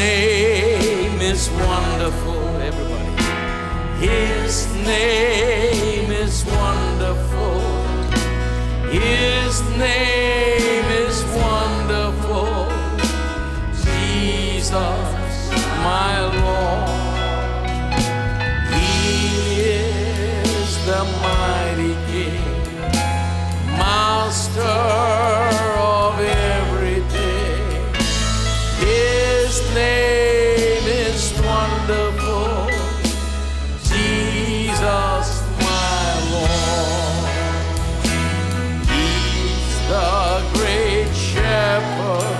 name is wonderful, everybody. His name is wonderful. His name is wonderful. Jesus, my Lord. He is the mighty King, Master of everything. His name is wonderful. Jesus, my Lord. He's the great shepherd,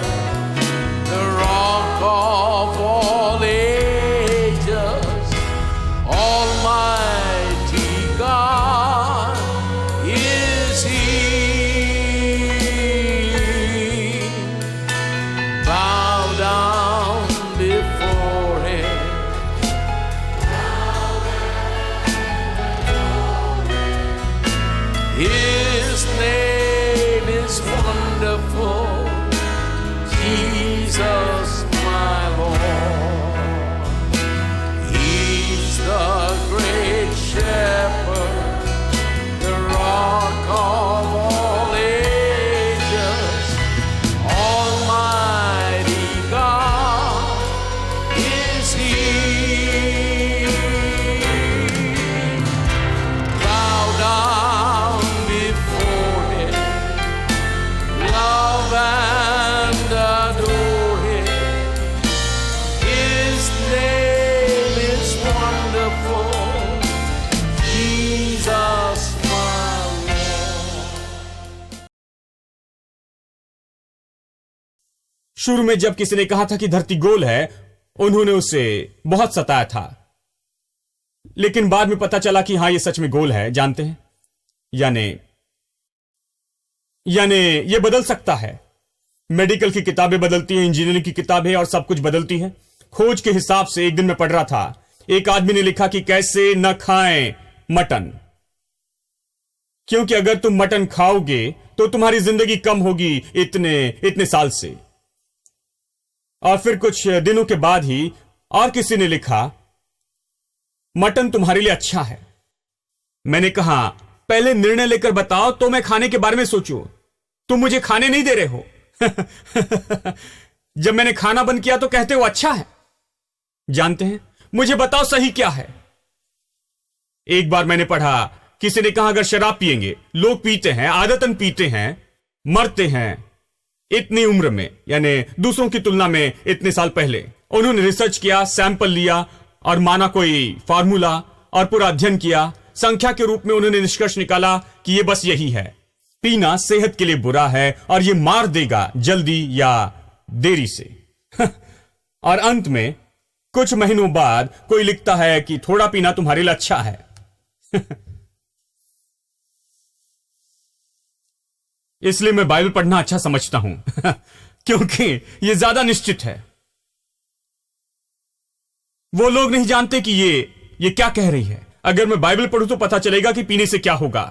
the rock of all ages, Almighty God is He. Bow down before Him. His name is wonderful. Jesus, my Lord. He's the great shepherd, the rock of all ages, Almighty God is He. Bow down before Him, love and adore Him. His name is wonderful. Jesus, my Lord. शुरू में जब किसी ने कहा था कि धरती गोल है, उन्होंने उसे बहुत सताया था, लेकिन बाद में पता चला कि हां, यह सच में गोल है। जानते हैं, यानी यह बदल सकता है। मेडिकल की किताबें बदलती हैं, इंजीनियरिंग की किताबें और सब कुछ बदलती हैं। खोज के हिसाब से एक दिन मैं पढ़ रहा था, एक आदमी ने लिखा कि कैसे न खाएं मटन, क्योंकि अगर तुम मटन खाओगे तो तुम्हारी जिंदगी कम होगी इतने साल से। और फिर कुछ दिनों के बाद ही और किसी ने लिखा, मटन तुम्हारे लिए अच्छा है। मैंने कहा, पहले निर्णय लेकर बताओ तो मैं खाने के बारे में सोचूं। तुम मुझे खाने नहीं दे रहे हो। जब मैंने खाना बंद किया तो कहते हो अच्छा है। जानते हैं, मुझे बताओ सही क्या है। एक बार मैंने पढ़ा, किसी ने कहा अगर शराब पिएंगे, लोग पीते हैं, आदतन पीते हैं, मरते हैं इतनी उम्र में, यानी दूसरों की तुलना में इतने साल पहले। उन्होंने रिसर्च किया, सैंपल लिया और माना कोई फार्मूला और पूरा अध्ययन किया। संख्या के रूप में उन्होंने निष्कर्ष निकाला कि यह बस यही है, पीना सेहत के लिए बुरा है और यह मार देगा जल्दी या देरी से। और अंत में कुछ महीनों बाद कोई लिखता है कि थोड़ा पीना तुम्हारे लिए अच्छा है। इसलिए मैं बाइबल पढ़ना अच्छा समझता हूं, क्योंकि यह ज्यादा निश्चित है। वो लोग नहीं जानते कि ये क्या कह रही है। अगर मैं बाइबल पढ़ूं तो पता चलेगा कि पीने से क्या होगा।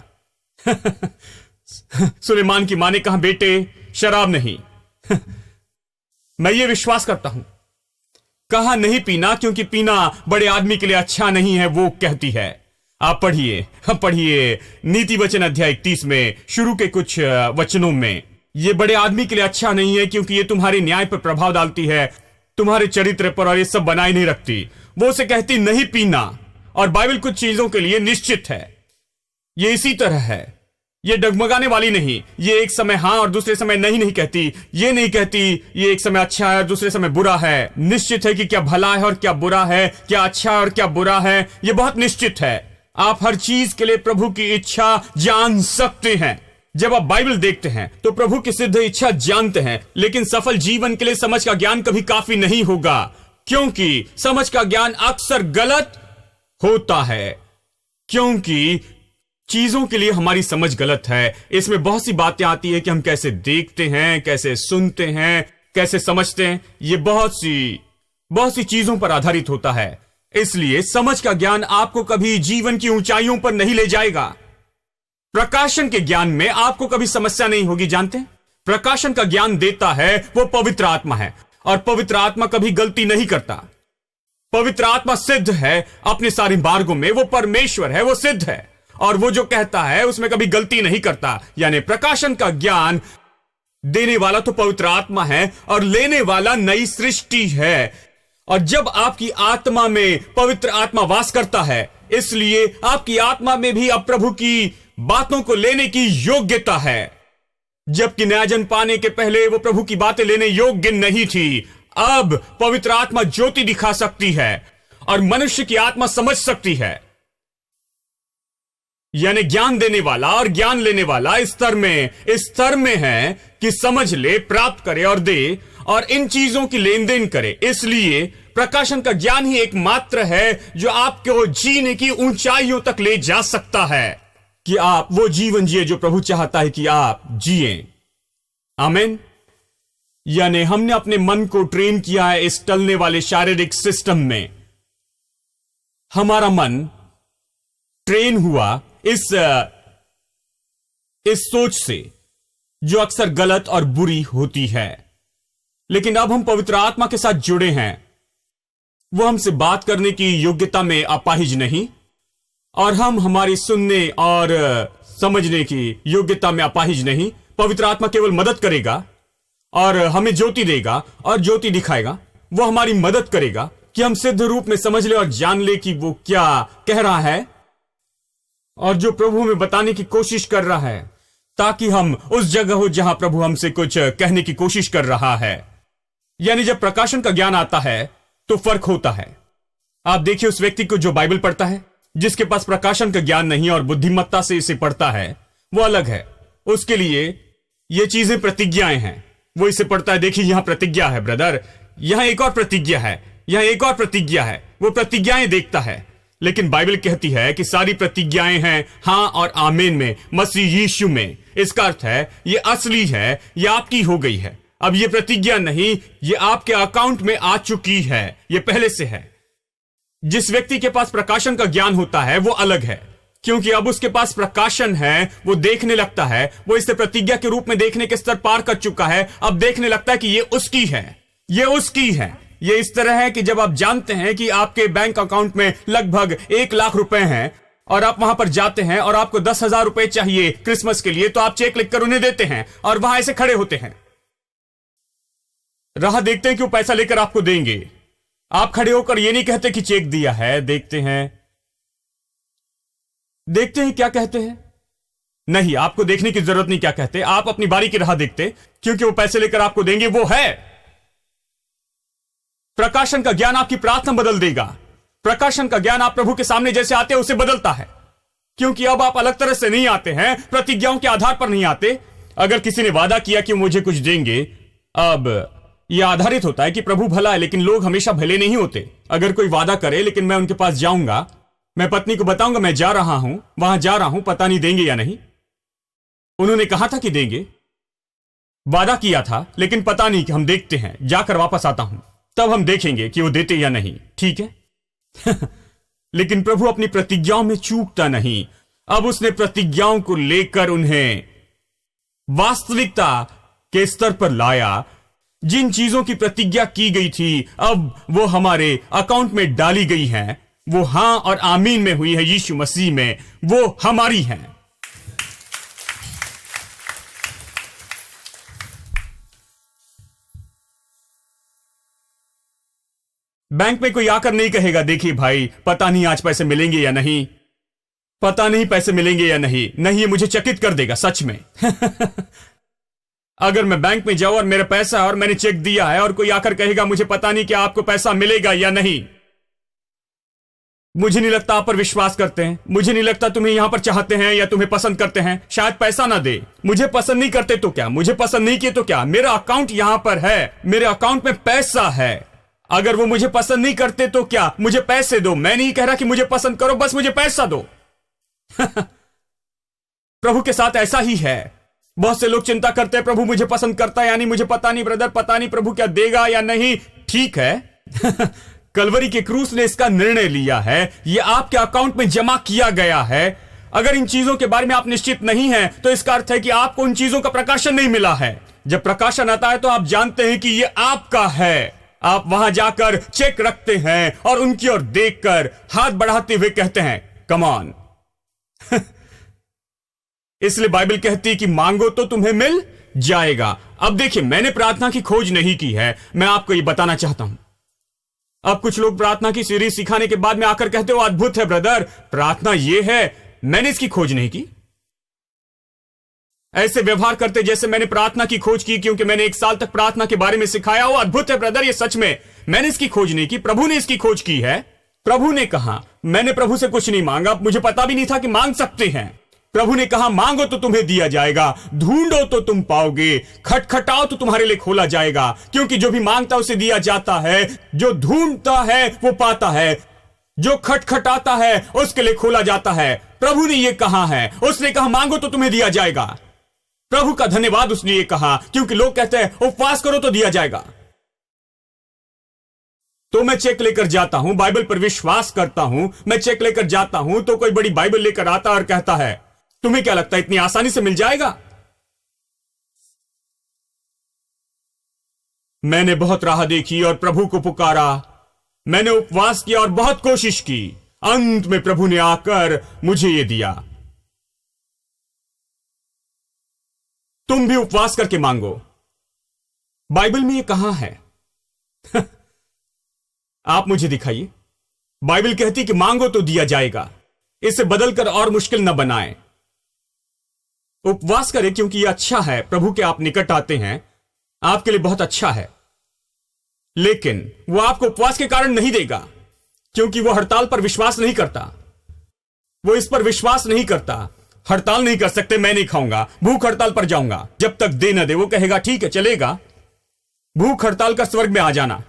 सुलेमान की मां ने कहा, बेटे शराब नहीं। मैं ये विश्वास करता हूं, कहा नहीं पीना, क्योंकि पीना बड़े आदमी के लिए अच्छा नहीं है, वो कहती है। आप पढ़िए नीति वचन अध्याय 31 में शुरू के कुछ वचनों में, ये बड़े आदमी के लिए अच्छा नहीं है क्योंकि ये तुम्हारे न्याय पर प्रभाव डालती है, तुम्हारे चरित्र पर, और ये सब बनाए नहीं रखती। वो उसे कहती नहीं पीना। और बाइबल कुछ चीजों के लिए निश्चित है। ये इसी तरह है, ये डगमगाने वाली नहीं। ये एक समय हां और दूसरे समय नहीं कहती। ये नहीं कहती ये एक समय अच्छा है और दूसरे समय बुरा है। निश्चित है कि क्या भला है और क्या बुरा है, क्या अच्छा है और क्या बुरा है। ये बहुत निश्चित है। आप हर चीज के लिए प्रभु की इच्छा जान सकते हैं। जब आप बाइबल देखते हैं तो प्रभु की सिद्ध इच्छा जानते हैं, लेकिन सफल जीवन के लिए समझ का ज्ञान कभी काफी नहीं होगा, क्योंकि समझ का ज्ञान अक्सर गलत होता है, क्योंकि चीजों के लिए हमारी समझ गलत है। इसमें बहुत सी बातें आती है कि हम कैसे देखते हैं, कैसे सुनते हैं, कैसे समझते हैं। ये बहुत सी चीजों पर आधारित होता है। इसलिए समझ का ज्ञान आपको कभी जीवन की ऊंचाइयों पर नहीं ले जाएगा। प्रकाशन के ज्ञान में आपको कभी समस्या नहीं होगी। जानते हैं, प्रकाशन का ज्ञान देता है वो पवित्र आत्मा है, और पवित्र आत्मा कभी गलती नहीं करता। पवित्र आत्मा सिद्ध है अपने सारे मार्गों में, वो परमेश्वर है, वो सिद्ध है, और वो जो कहता है उसमें कभी गलती नहीं करता। यानी प्रकाशन का ज्ञान देने वाला तो पवित्र आत्मा है और लेने वाला नई सृष्टि है। और जब आपकी आत्मा में पवित्र आत्मा वास करता है, इसलिए आपकी आत्मा में भी अब प्रभु की बातों को लेने की योग्यता है। जबकि न्यायजन पाने के पहले वो प्रभु की बातें लेने योग्य नहीं थी, अब पवित्र आत्मा ज्योति दिखा सकती है और मनुष्य की आत्मा समझ सकती है। यानी ज्ञान देने वाला और ज्ञान लेने वाला इस स्तर में है कि समझ ले, प्राप्त करे और दे, और इन चीजों की लेन देन करे। इसलिए प्रकाशन का ज्ञान ही एकमात्र है जो आपको जीने की ऊंचाइयों तक ले जा सकता है, कि आप वो जीवन जिए जो प्रभु चाहता है कि आप जिए। आमीन। यानी हमने अपने मन को ट्रेन किया है इस टलने वाले शारीरिक सिस्टम में। हमारा मन ट्रेन हुआ इस सोच से जो अक्सर गलत और बुरी होती है। लेकिन अब हम पवित्र आत्मा के साथ जुड़े हैं। वो हमसे बात करने की योग्यता में अपाहिज नहीं, और हम हमारी सुनने और समझने की योग्यता में अपाहिज नहीं। पवित्र आत्मा केवल मदद करेगा और हमें ज्योति देगा और ज्योति दिखाएगा। वो हमारी मदद करेगा कि हम सिद्ध रूप में समझ ले और जान ले कि वो क्या कह रहा है और जो प्रभु हमें बताने की कोशिश कर रहा है, ताकि हम उस जगह हो जहां प्रभु हमसे कुछ कहने की कोशिश कर रहा है। यानी जब प्रकाशन का ज्ञान आता है तो फर्क होता है। आप देखिए उस व्यक्ति को जो बाइबल पढ़ता है, जिसके पास प्रकाशन का ज्ञान नहीं और बुद्धिमत्ता से इसे पढ़ता है, वो अलग है। उसके लिए ये चीजें प्रतिज्ञाएं हैं। वो इसे पढ़ता है, देखिए यहां प्रतिज्ञा है ब्रदर, यहां एक और प्रतिज्ञा है, यहां एक और प्रतिज्ञा है। वो प्रतिज्ञाएं देखता है। लेकिन बाइबल कहती है कि सारी प्रतिज्ञाएं हैं हां और आमीन में, मसीह यीशु में। इसका अर्थ है ये असली है, ये आपकी हो गई है। अब ये प्रतिज्ञा नहीं, ये आपके अकाउंट में आ चुकी है, ये पहले से है। जिस व्यक्ति के पास प्रकाशन का ज्ञान होता है वो अलग है, क्योंकि अब उसके पास प्रकाशन है। वो देखने लगता है, वो इसे प्रतिज्ञा के रूप में देखने के स्तर पार कर चुका है। अब देखने लगता है कि ये उसकी है, ये उसकी है। ये इस तरह है कि जब आप जानते हैं कि आपके बैंक अकाउंट में लगभग 1 लाख रुपए हैं और आप वहां पर जाते हैं और आपको 10,000 रुपए चाहिए क्रिसमस के लिए, तो आप चेक लिखकर उन्हें देते हैं और वहां ऐसे खड़े होते हैं, राह देखते हैं कि वो पैसा लेकर आपको देंगे। आप खड़े होकर ये नहीं कहते कि चेक दिया है, देखते हैं क्या कहते हैं। नहीं, आपको देखने की जरूरत नहीं क्या कहते, आप अपनी बारी की राह देखते, क्योंकि वो पैसे लेकर आपको देंगे, वो है। प्रकाशन का ज्ञान आपकी प्रार्थना बदल देगा। प्रकाशन का ज्ञान आप प्रभु के सामने जैसे आते हैं उसे बदलता है, क्योंकि अब आप अलग तरह से नहीं आते हैं, प्रतिज्ञाओं के आधार पर नहीं आते। अगर किसी ने वादा किया कि मुझे कुछ देंगे, अब यह आधारित होता है कि प्रभु भला है, लेकिन लोग हमेशा भले नहीं होते। अगर कोई वादा करे, लेकिन मैं उनके पास जाऊंगा, मैं पत्नी को बताऊंगा मैं जा रहा हूं, वहां जा रहा हूं, पता नहीं देंगे या नहीं। उन्होंने कहा था कि देंगे, वादा किया था, लेकिन पता नहीं कि हम देखते हैं, जाकर वापस आता हूं, तब हम देखेंगे कि वो देते या नहीं। ठीक है। लेकिन प्रभु अपनी प्रतिज्ञाओं में चूकता नहीं। अब उसने प्रतिज्ञाओं को लेकर उन्हें वास्तविकता के स्तर पर लाया। जिन चीजों की प्रतिज्ञा की गई थी, अब वो हमारे अकाउंट में डाली गई हैं। वो हां और आमीन में हुई है, यीशु मसीह में, वो हमारी हैं। बैंक में कोई आकर नहीं कहेगा, देखिए भाई, पता नहीं आज पैसे मिलेंगे या नहीं, पता नहीं पैसे मिलेंगे या नहीं। नहीं, ये मुझे चकित कर देगा सच में। अगर मैं बैंक में जाऊं और मेरा पैसा और मैंने चेक दिया है और कोई आकर कहेगा मुझे पता नहीं कि आपको पैसा मिलेगा या नहीं, मुझे नहीं लगता आप पर विश्वास करते हैं, मुझे नहीं लगता तुम्हें यहां पर चाहते हैं या तुम्हें पसंद करते हैं। शायद पैसा ना दे, मुझे पसंद नहीं करते तो क्या, मुझे पसंद नहीं किए तो क्या, मेरा अकाउंट यहां पर है, मेरे अकाउंट में पैसा है। अगर वो मुझे पसंद नहीं करते तो क्या, मुझे पैसे दो। मैं नहीं कह रहा कि मुझे पसंद करो, बस मुझे पैसा दो। प्रभु के साथ ऐसा ही है। बहुत से लोग चिंता करते हैं, प्रभु मुझे पसंद करता है यानी मुझे पता नहीं ब्रदर, पता नहीं प्रभु क्या देगा या नहीं। ठीक है। कलवरी के क्रूस ने इसका निर्णय लिया है, यह आपके अकाउंट में जमा किया गया है। अगर इन चीजों के बारे में आप निश्चित नहीं हैं, तो इसका अर्थ है कि आपको उन चीजों का प्रकाशन नहीं मिला है। जब प्रकाशन आता है तो आप जानते हैं कि ये आपका है। आप वहां जाकर चेक रखते हैं और उनकी ओर देखकर हाथ बढ़ाते हुए कहते हैं, कम ऑन। इसलिए बाइबल कहती है कि मांगो तो तुम्हें मिल जाएगा। अब देखिए, मैंने प्रार्थना की खोज नहीं की है, मैं आपको ये बताना चाहता हूं। अब कुछ लोग प्रार्थना की सीरीज सिखाने के बाद में आकर कहते हो, अद्भुत है ब्रदर, प्रार्थना ये है, मैंने इसकी खोज नहीं की। ऐसे व्यवहार करते जैसे मैंने प्रार्थना की खोज की, क्योंकि मैंने 1 साल तक प्रार्थना के बारे में सिखाया हो। अद्भुत है ब्रदर, ये सच में मैंने इसकी खोज नहीं की, प्रभु ने इसकी खोज की है। प्रभु ने कहा, मैंने प्रभु से कुछ नहीं मांगा, मुझे पता भी नहीं था कि मांग सकते हैं। प्रभु ने कहा, मांगो तो तुम्हें दिया जाएगा, ढूंढो तो तुम पाओगे, खटखटाओ तो तुम्हारे लिए खोला जाएगा। क्योंकि जो भी मांगता उसे दिया जाता है, जो ढूंढता है वो पाता है, जो खटखटाता है उसके लिए खोला जाता है। प्रभु ने यह कहा है, उसने कहा मांगो तो तुम्हें दिया जाएगा। प्रभु का धन्यवाद, उसने ये कहा, क्योंकि लोग कहते हैं उपवास करो तो दिया जाएगा। तो मैं चेक लेकर जाता हूं, बाइबल पर विश्वास करता हूं, मैं चेक लेकर जाता हूं तो कोई बड़ी बाइबल लेकर आता और कहता है, तुम्हें क्या लगता है इतनी आसानी से मिल जाएगा? मैंने बहुत राह देखी और प्रभु को पुकारा, मैंने उपवास किया और बहुत कोशिश की, अंत में प्रभु ने आकर मुझे यह दिया। तुम भी उपवास करके मांगो। बाइबल में यह कहां है? आप मुझे दिखाइए। बाइबल कहती कि मांगो तो दिया जाएगा। इसे बदलकर और मुश्किल न बनाएं। उपवास करें क्योंकि यह अच्छा है, प्रभु के आप निकट आते हैं, आपके लिए बहुत अच्छा है। लेकिन वह आपको उपवास के कारण नहीं देगा, क्योंकि वह हड़ताल पर विश्वास नहीं करता। वो इस पर विश्वास नहीं करता। हड़ताल नहीं कर सकते, मैं नहीं खाऊंगा, भूख हड़ताल पर जाऊंगा, जब तक दे न दे। वो कहेगा ठीक है चलेगा, भूख हड़ताल का स्वर्ग में आ जाना।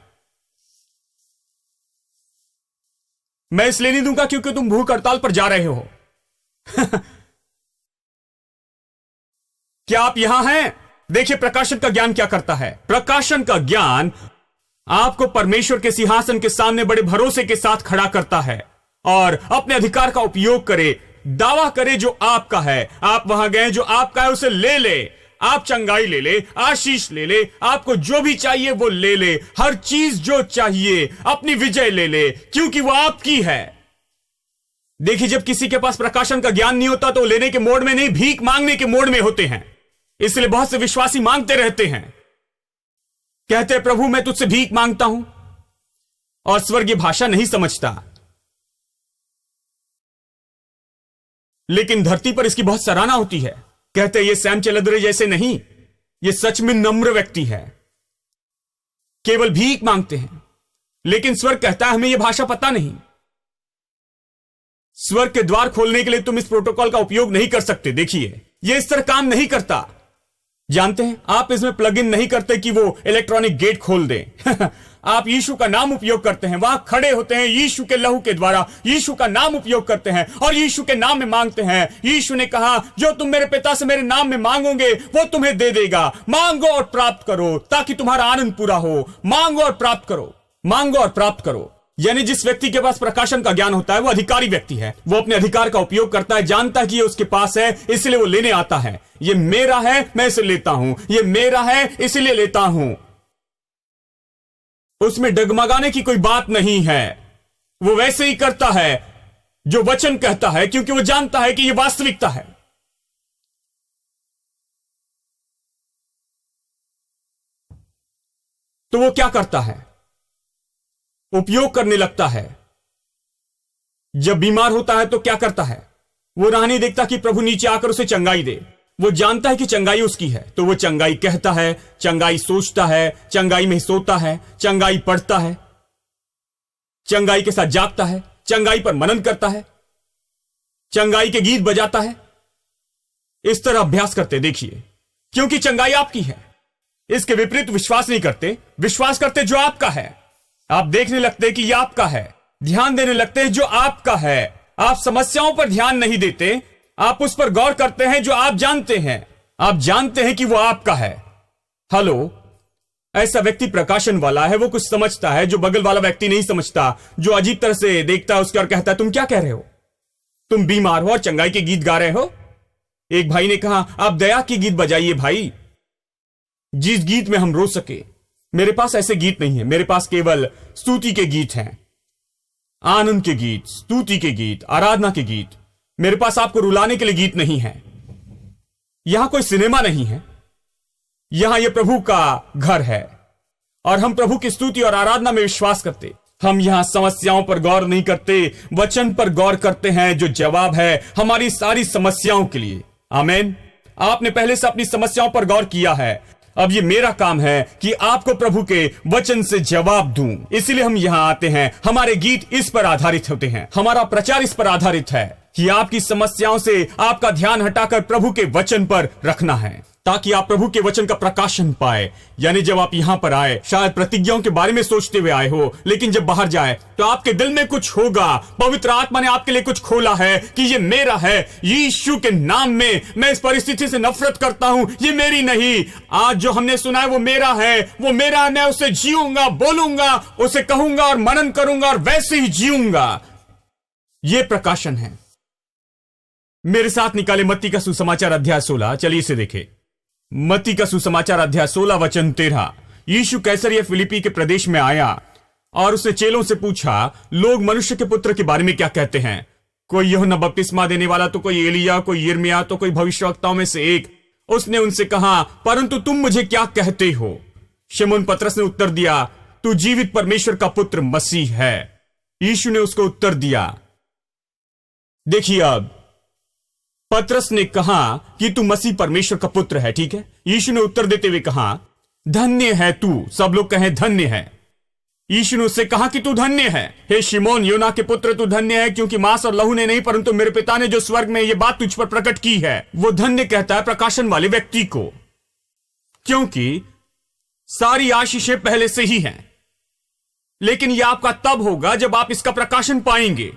मैं इसलिए नहीं दूंगा क्योंकि तुम भूख हड़ताल पर जा रहे हो। क्या आप यहां हैं? देखिए प्रकाशन का ज्ञान क्या करता है। प्रकाशन का ज्ञान आपको परमेश्वर के सिंहासन के सामने बड़े भरोसे के साथ खड़ा करता है और अपने अधिकार का उपयोग करे, दावा करे जो आपका है। आप वहां गए, जो आपका है उसे ले ले। आप चंगाई ले ले, आशीष ले ले, आपको जो भी चाहिए वो ले ले, हर चीज जो चाहिए, अपनी विजय ले ले, क्योंकि वो आपकी है। देखिए, जब किसी के पास प्रकाशन का ज्ञान नहीं होता तो लेने के मोड में नहीं, भीख मांगने के मोड में होते हैं। इसलिए बहुत से विश्वासी मांगते रहते हैं, कहते हैं प्रभु मैं तुझसे भीख मांगता हूं, और स्वर्गीय भाषा नहीं समझता। लेकिन धरती पर इसकी बहुत सराहना होती है। कहते हैं ये सैम चलदरे जैसे नहीं, ये सच में नम्र व्यक्ति है, केवल भीख मांगते हैं। लेकिन स्वर्ग कहता है हमें यह भाषा पता नहीं। स्वर्ग के द्वार खोलने के लिए तुम इस प्रोटोकॉल का उपयोग नहीं कर सकते। देखिए, यह इस तरह काम नहीं करता। जानते हैं, आप इसमें प्लग इन नहीं करते कि वो इलेक्ट्रॉनिक गेट खोल दे। आप यीशु का नाम उपयोग करते हैं, वहां खड़े होते हैं, यीशु के लहू के द्वारा यीशु का नाम उपयोग करते हैं और यीशु के नाम में मांगते हैं। यीशु ने कहा जो तुम मेरे पिता से मेरे नाम में मांगोगे वो तुम्हें दे देगा। मांगो और प्राप्त करो ताकि तुम्हारा आनंद पूरा हो। मांगो और प्राप्त करो, मांगो और प्राप्त करो। यानी जिस व्यक्ति के पास प्रकाशन का ज्ञान होता है वो अधिकारी व्यक्ति है। वो अपने अधिकार का उपयोग करता है, जानता है कि ये उसके पास है, इसलिए वो लेने आता है। ये मेरा है, मैं इसे लेता हूं, ये मेरा है इसलिए लेता हूं। उसमें डगमगाने की कोई बात नहीं है। वो वैसे ही करता है जो वचन कहता है, क्योंकि वो जानता है कि यह वास्तविकता है। तो वो क्या करता है? उपयोग करने लगता है। जब बीमार होता है तो क्या करता है? वो राह नहीं देखता कि प्रभु नीचे आकर उसे चंगाई दे। वो जानता है कि चंगाई उसकी है, तो वो चंगाई कहता है, चंगाई सोचता है, चंगाई में सोता है, चंगाई पढ़ता है, चंगाई के साथ जागता है, चंगाई पर मनन करता है, चंगाई के गीत बजाता है। इस तरह अभ्यास करते देखिए, क्योंकि चंगाई आपकी है। इसके विपरीत विश्वास नहीं करते, विश्वास करते जो आपका है। आप देखने लगते कि यह आपका है, ध्यान देने लगते हैं जो आपका है। आप समस्याओं पर ध्यान नहीं देते, आप उस पर गौर करते हैं जो आप जानते हैं। आप जानते हैं कि वो आपका है। हेलो, ऐसा व्यक्ति प्रकाशन वाला है। वो कुछ समझता है जो बगल वाला व्यक्ति नहीं समझता, जो अजीब तरह से देखता है उसके और कहता है तुम क्या कह रहे हो? तुम बीमार हो और चंगाई के गीत गा रहे हो? एक भाई ने कहा आप दया के गीत बजाइए भाई। जिस गीत में हम रो सके। मेरे पास ऐसे गीत नहीं है, मेरे पास केवल स्तुति के गीत हैं, आनंद के गीत, स्तुति के गीत, आराधना के गीत। मेरे पास आपको रुलाने के लिए गीत नहीं है। यहां कोई सिनेमा नहीं है, यहां यह प्रभु का घर है और हम प्रभु की स्तुति और आराधना में विश्वास करते। हम यहां समस्याओं पर गौर नहीं करते, वचन पर गौर करते हैं जो जवाब है हमारी सारी समस्याओं के लिए। आमीन। आपने पहले से अपनी समस्याओं पर गौर किया है, अब ये मेरा काम है कि आपको प्रभु के वचन से जवाब दूं। इसीलिए हम यहां आते हैं। हमारे गीत इस पर आधारित होते हैं, हमारा प्रचार इस पर आधारित है कि आपकी समस्याओं से आपका ध्यान हटाकर प्रभु के वचन पर रखना है, ताकि आप प्रभु के वचन का प्रकाशन पाए। यानी जब आप यहां पर आए, शायद प्रतिज्ञाओं के बारे में सोचते हुए आए हो, लेकिन जब बाहर जाए तो आपके दिल में कुछ होगा। पवित्र आत्मा ने आपके लिए कुछ खोला है कि ये मेरा है, यीशु के नाम में मैं इस परिस्थिति से नफरत करता हूं, ये मेरी नहीं। आज जो हमने सुना है वो मेरा है, वो मेरा है। मैं उसे जीऊंगा, बोलूंगा, उसे कहूंगा और मनन करूंगा और वैसे ही जीऊंगा। ये प्रकाशन है। मेरे साथ निकाले मत्ती का सुसमाचार अध्याय 16। चलिए इसे देखें। मत्ती का सुसमाचार अध्याय 16 वचन 13। यीशु कैसरिया फिलिप्पी के प्रदेश में आया और उसने चेलों से पूछा, लोग मनुष्य के पुत्र के बारे में क्या कहते हैं? कोई यूहन्ना बपतिस्मा देने वाला, तो कोई एलिया, कोई यिर्मयाह, तो कोई भविष्यवक्ताओं में से एक। उसने उनसे कहा, परंतु तुम मुझे क्या कहते हो? शिमोन पतरस ने उत्तर दिया, तू जीवित परमेश्वर का पुत्र मसीह है। यीशु ने उसको उत्तर दिया। देखिए, अब पतरस ने कहा कि तू मसीह परमेश्वर का पुत्र है, ठीक है। यीशु ने उत्तर देते हुए कहा, धन्य है तू। सब लोग कहें धन्य है। यीशु ने उससे कहा कि तू धन्य है, हे शिमोन योना के पुत्र, तू धन्य है, क्योंकि मांस और लहू ने नहीं परंतु मेरे पिता ने जो स्वर्ग में यह बात तुझ पर प्रकट की है। वो धन्य कहता है प्रकाशन वाले व्यक्ति को, क्योंकि सारी आशीषें पहले से ही हैं, लेकिन यह आपका तब होगा जब आप इसका प्रकाशन पाएंगे।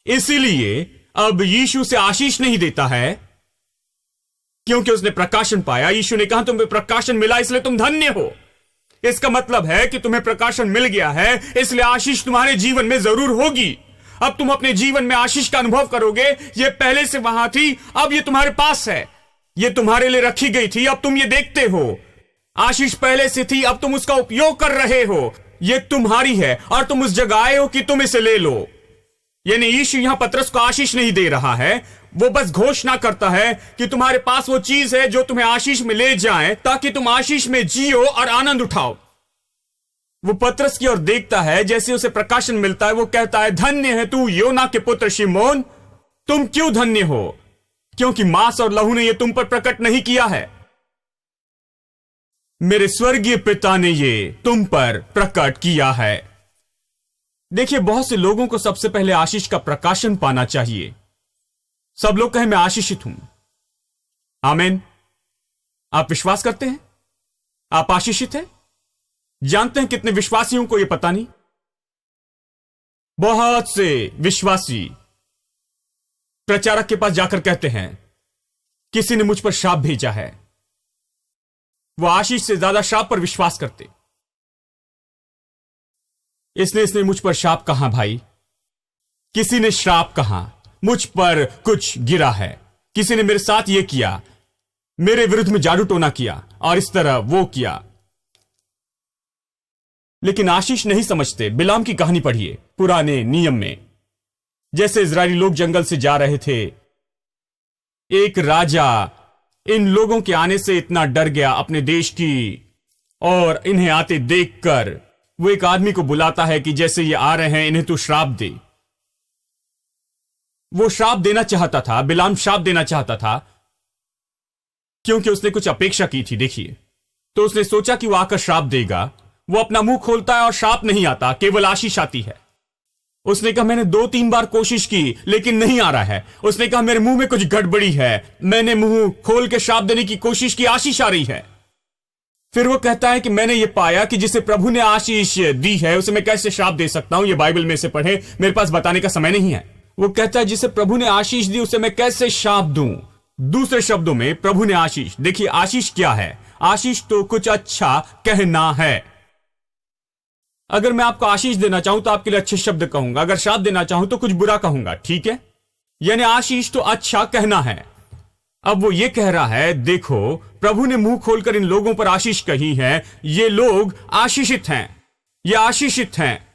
इसीलिए अब यीशु से आशीष नहीं देता है, क्योंकि उसने प्रकाशन पाया। यीशु ने कहा, तुम्हें प्रकाशन मिला इसलिए तुम धन्य हो। इसका मतलब है कि तुम्हें प्रकाशन मिल गया है, इसलिए आशीष तुम्हारे जीवन में जरूर होगी। अब तुम अपने जीवन में आशीष का अनुभव करोगे। यह पहले से वहां थी, अब यह तुम्हारे पास है, यह तुम्हारे लिए रखी गई थी, अब तुम ये देखते हो। आशीष पहले से थी, अब तुम उसका उपयोग कर रहे हो। यह तुम्हारी है और तुम उस जगह आए हो कि तुम इसे ले लो। यानी यीशु यहां पतरस को आशीष नहीं दे रहा है, वो बस घोषणा करता है कि तुम्हारे पास वो चीज है जो तुम्हें आशीष में ले जाए, ताकि तुम आशीष में जियो और आनंद उठाओ। वो पतरस की ओर देखता है, जैसे उसे प्रकाशन मिलता है वो कहता है, धन्य है तू योना के पुत्र शिमोन। तुम क्यों धन्य हो? क्योंकि मांस और लहू ने यह तुम पर प्रकट नहीं किया है, मेरे स्वर्गीय पिता ने ये तुम पर प्रकट किया है। देखिए, बहुत से लोगों को सबसे पहले आशीष का प्रकाशन पाना चाहिए। सब लोग कहें मैं आशीषित हूं। आमीन। आप विश्वास करते हैं आप आशीषित हैं? जानते हैं कितने विश्वासियों को यह पता नहीं। बहुत से विश्वासी प्रचारक के पास जाकर कहते हैं, किसी ने मुझ पर श्राप भेजा है। वो आशीष से ज्यादा श्राप पर विश्वास करते। इसने मुझ पर श्राप कहा भाई? किसी ने श्राप कहा? मुझ पर कुछ गिरा है, किसी ने मेरे साथ यह किया, मेरे विरुद्ध में जादू टोना किया और इस तरह वो किया। लेकिन आशीष नहीं समझते। बिलाम की कहानी पढ़िए पुराने नियम में। जैसे इजरायली लोग जंगल से जा रहे थे, एक राजा इन लोगों के आने से इतना डर गया अपने देश की, और इन्हें आते देखकर वो एक आदमी को बुलाता है कि जैसे ये आ रहे हैं इन्हें तू श्राप दे। वो श्राप देना चाहता था, बिलाम श्राप देना चाहता था, क्योंकि उसने कुछ अपेक्षा की थी। देखिए, तो उसने सोचा कि वो आकर श्राप देगा। वो अपना मुंह खोलता है और श्राप नहीं आता, केवल आशीष आती है। उसने कहा, मैंने 2-3 बार कोशिश की लेकिन नहीं आ रहा है। उसने कहा, मेरे मुंह में कुछ गड़बड़ी है, मैंने मुंह खोल के श्राप देने की कोशिश की, आशीष आ रही है। फिर वो कहता है कि मैंने ये पाया कि जिसे प्रभु ने आशीष दी है उसे मैं कैसे श्राप दे सकता हूं? ये बाइबल में से पढ़े, मेरे पास बताने का समय नहीं है। वो कहता है जिसे प्रभु ने आशीष दी उसे मैं कैसे श्राप दूं? दूसरे शब्दों में, प्रभु ने आशीष, देखिए आशीष क्या है? आशीष तो कुछ अच्छा कहना है। अगर मैं आपको आशीष देना चाहूं तो आपके लिए अच्छे शब्द कहूंगा, अगर श्राप देना चाहूं तो कुछ बुरा कहूंगा, ठीक है? यानी आशीष तो अच्छा कहना है। अब वो ये कह रहा है, देखो प्रभु ने मुंह खोलकर इन लोगों पर आशीष कही है, ये लोग आशीषित हैं, ये आशीषित हैं।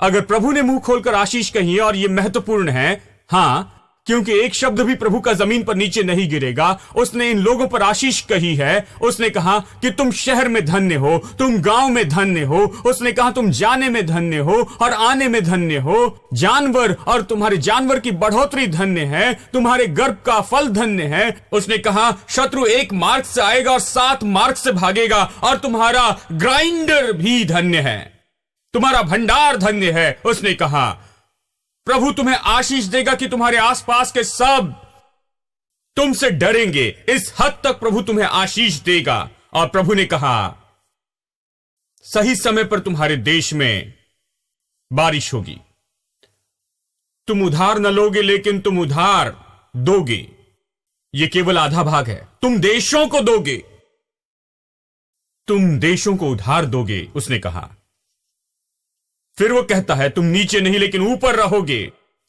अगर प्रभु ने मुंह खोलकर आशीष कही है, और ये महत्वपूर्ण है, हां, क्योंकि एक शब्द भी प्रभु का जमीन पर नीचे नहीं गिरेगा। उसने इन लोगों पर आशीष कही है। उसने कहा कि तुम शहर में धन्य हो, तुम गांव में धन्य हो। उसने कहा तुम जाने में धन्य हो और आने में धन्य हो। जानवर और तुम्हारे जानवर की बढ़ोतरी धन्य है, तुम्हारे गर्भ का फल धन्य है। उसने कहा शत्रु 1 मार्ग से आएगा और 7 मार्ग से भागेगा, और तुम्हारा ग्राइंडर भी धन्य है, तुम्हारा भंडार धन्य है। उसने कहा प्रभु तुम्हें आशीष देगा कि तुम्हारे आसपास के सब तुमसे डरेंगे। इस हद तक प्रभु तुम्हें आशीष देगा। और प्रभु ने कहा सही समय पर तुम्हारे देश में बारिश होगी। तुम उधार न लोगे, लेकिन तुम उधार दोगे। यह केवल आधा भाग है। तुम देशों को दोगे, तुम देशों को उधार दोगे। उसने कहा, फिर वो कहता है तुम नीचे नहीं लेकिन ऊपर रहोगे,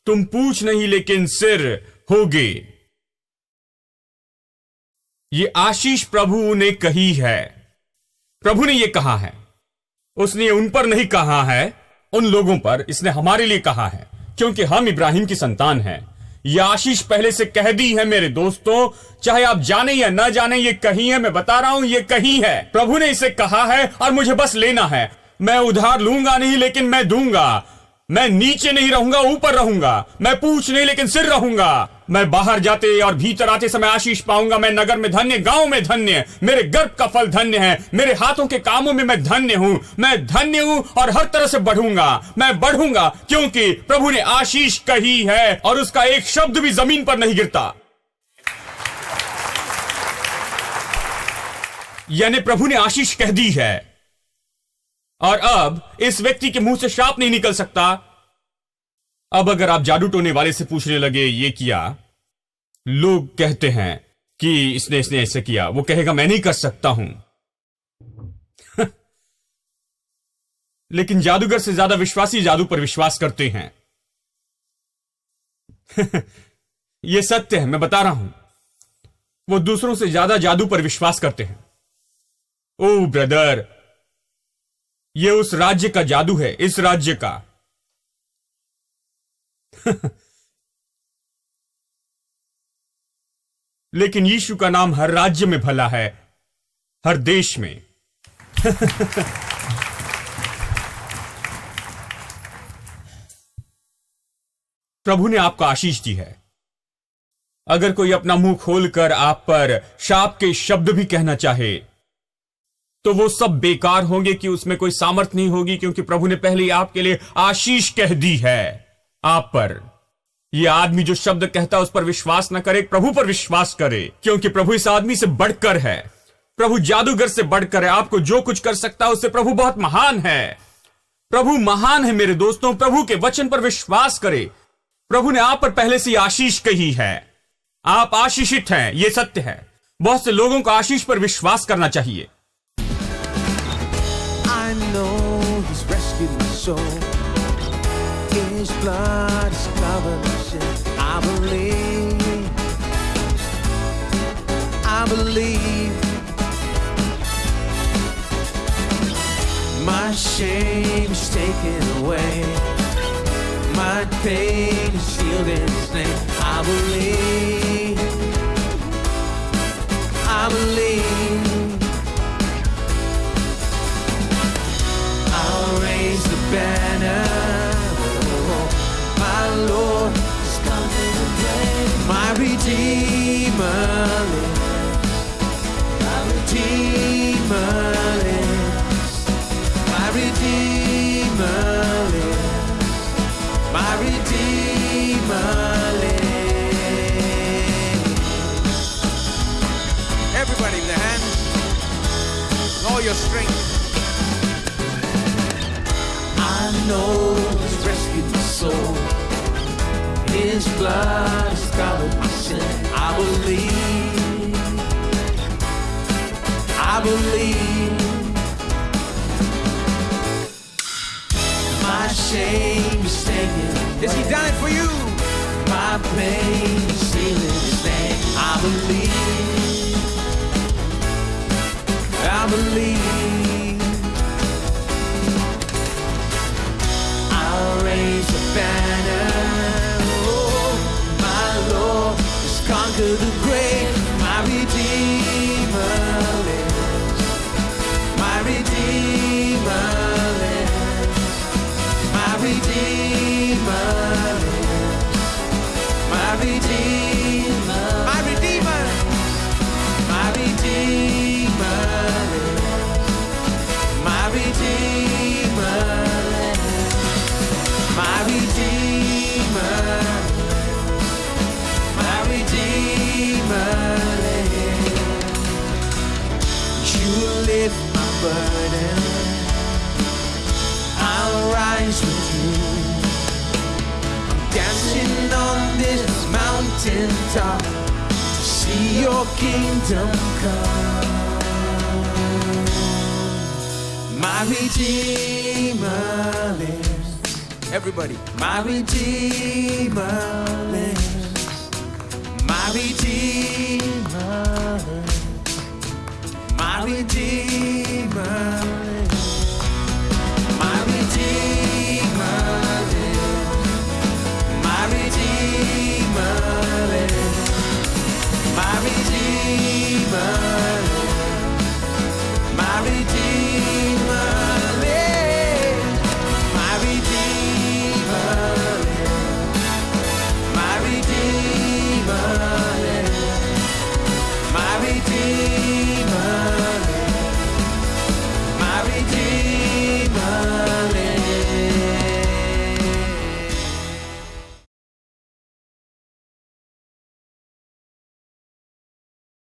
तुम पूंछ नहीं लेकिन सिर होगे। ये आशीष प्रभु ने कही है। प्रभु ने यह कहा है। उसने उन पर नहीं कहा है, उन लोगों पर, इसने हमारे लिए कहा है, क्योंकि हम इब्राहिम की संतान हैं। यह आशीष पहले से कह दी है मेरे दोस्तों, चाहे आप जाने या ना जाने, ये कही है। मैं बता रहा हूं, ये कही है। प्रभु ने इसे कहा है और मुझे बस लेना है। मैं उधार लूंगा नहीं लेकिन मैं दूंगा। मैं नीचे नहीं रहूंगा, ऊपर रहूंगा। मैं पूंछ नहीं लेकिन सिर रहूंगा। मैं बाहर जाते और भीतर आते समय आशीष पाऊंगा। मैं नगर में धन्य, गांव में धन्य, मेरे गर्भ का फल धन्य है, मेरे हाथों के कामों में मैं धन्य हूं। मैं धन्य हूं और हर तरह से बढ़ूंगा। मैं बढ़ूंगा क्योंकि प्रभु ने आशीष कही है और उसका एक शब्द भी जमीन पर नहीं गिरता। यानी प्रभु ने आशीष कह दी है और अब इस व्यक्ति के मुंह से श्राप नहीं निकल सकता। अब अगर आप जादू टोने वाले से पूछने लगे ये किया, लोग कहते हैं कि इसने ऐसे किया, वो कहेगा मैं नहीं कर सकता हूं। लेकिन जादूगर से ज्यादा विश्वासी जादू पर विश्वास करते हैं। यह सत्य है, मैं बता रहा हूं। वो दूसरों से ज्यादा जादू पर विश्वास करते हैं। ओ ब्रदर, ये उस राज्य का जादू है, इस राज्य का। लेकिन यीशु का नाम हर राज्य में भला है, हर देश में। प्रभु ने आपको आशीष दी है। अगर कोई अपना मुंह खोलकर आप पर शाप के शब्द भी कहना चाहे तो वो सब बेकार होंगे, कि उसमें कोई सामर्थ नहीं होगी, क्योंकि प्रभु ने पहले ही आपके लिए आशीष कह दी है आप पर। यह आदमी जो शब्द कहता है उस पर विश्वास न करे, प्रभु पर विश्वास करे, क्योंकि प्रभु इस आदमी से बढ़कर है। प्रभु जादूगर से बढ़कर है। आपको जो कुछ कर सकता है उससे प्रभु बहुत महान है। प्रभु महान है मेरे दोस्तों। प्रभु के वचन पर विश्वास करे। प्रभु ने आप पर पहले से आशीष कही है। आप आशीषित हैं, यह सत्य है। बहुत से लोगों को आशीष पर विश्वास करना चाहिए। I know he's rescued my soul. His blood has covered my sin. I believe. My shame is taken away. My pain is healed in His name. I believe. I'll raise the banner. Oh, my Lord is coming again. My Redeemer lives. My Redeemer lives. My Redeemer lives. My Redeemer lives. Everybody with their hands. All your strength. I know He's rescued my soul. His blood has covered my sin. I believe. My shame is taken away. Yes, He died for you. My pain is healed in His name. I believe. I believe. I'll raise a banner. Oh, my Lord has conquered the grave. My Redeemer lives. My Redeemer lives. My Redeemer lives. My Redeemer. My Redeemer. My Redeemer lives. My Redeemer lives. My Redeemer lives. My Redeemer lives. You will lift my burden. I'll rise with you. I'm dancing on this mountain top to see your kingdom come. My Redeemer lives. Everybody. My Redeemer lives. My Redeemer lives. My Redeemer lives.